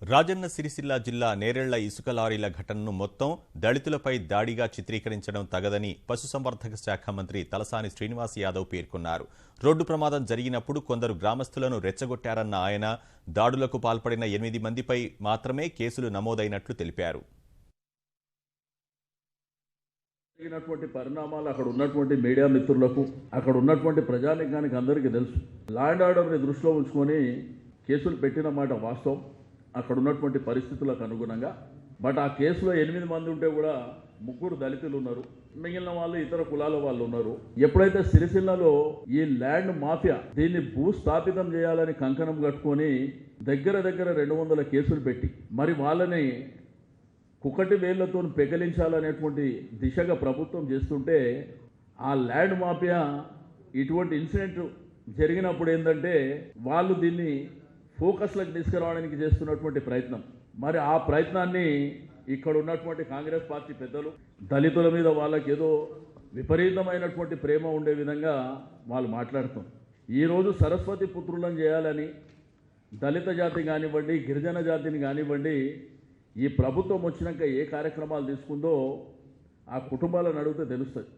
రాజన్న సిరిసిల్ల జిల్లా నేరెళ్ల ఇసుక లారీల ఘటనను మొత్తం దళితులపై దాడిగా చిత్రీకరించడం తగదని పశుసంవర్ధక శాఖ మంత్రి తలసాని శ్రీనివాస్ యాదవ్ పేర్కొన్నారు. రోడ్డు ప్రమాదం జరిగినప్పుడు కొందరు గ్రామస్తులను రెచ్చగొట్టారన్న ఆయన దాడులకు పాల్పడిన 8 మందిపై మాత్రమే కేసులు నమోదైనట్లు తెలిపారు. పరిణామాలు అక్కడ ఉన్నటువంటి మీడియా మిత్రులకు, అక్కడ ఉన్నటువంటి ప్రజానికానికి అందరికీ తెలుసు. లా అండ్ ఆర్డర్ని దృష్టిలో ఉంచుకొని కేసులు పెట్టిన మాట వాస్తవం, అక్కడ ఉన్నటువంటి పరిస్థితులకు అనుగుణంగా. బట్ ఆ కేసులో 8 మంది ఉంటే కూడా 3 దళితులు ఉన్నారు, మిగిలిన వాళ్ళు ఇతర కులాల వాళ్ళు ఉన్నారు. ఎప్పుడైతే సిరిసిల్లలో ఈ ల్యాండ్ మాఫియా దీన్ని భూస్థాపితం చేయాలని కంకణం కట్టుకొని దగ్గర 200 కేసులు పెట్టి మరి వాళ్ళని కుక్కటి వేళ్లతో పెకలించాలనేటువంటి దిశగా ప్రభుత్వం చేస్తుంటే, ఆ ల్యాండ్ మాఫియా ఇటువంటి ఇన్సిడెంట్ జరిగినప్పుడు ఏంటంటే వాళ్ళు దీన్ని ఫోకస్లకు తీసుకురావడానికి చేస్తున్నటువంటి ప్రయత్నం. మరి ఆ ప్రయత్నాన్ని ఇక్కడ ఉన్నటువంటి కాంగ్రెస్ పార్టీ పెద్దలు దళితుల మీద వాళ్ళకి ఏదో విపరీతమైనటువంటి ప్రేమ ఉండే విధంగా వాళ్ళు మాట్లాడుతారు. ఈరోజు సరస్వతి పుత్రులను చేయాలని దళిత జాతి కానివ్వండి, గిరిజన జాతిని కానివ్వండి, ఈ ప్రభుత్వం వచ్చినాక ఏ కార్యక్రమాలు తీసుకుందో ఆ కుటుంబాలను అడిగితే తెలుస్తుంది.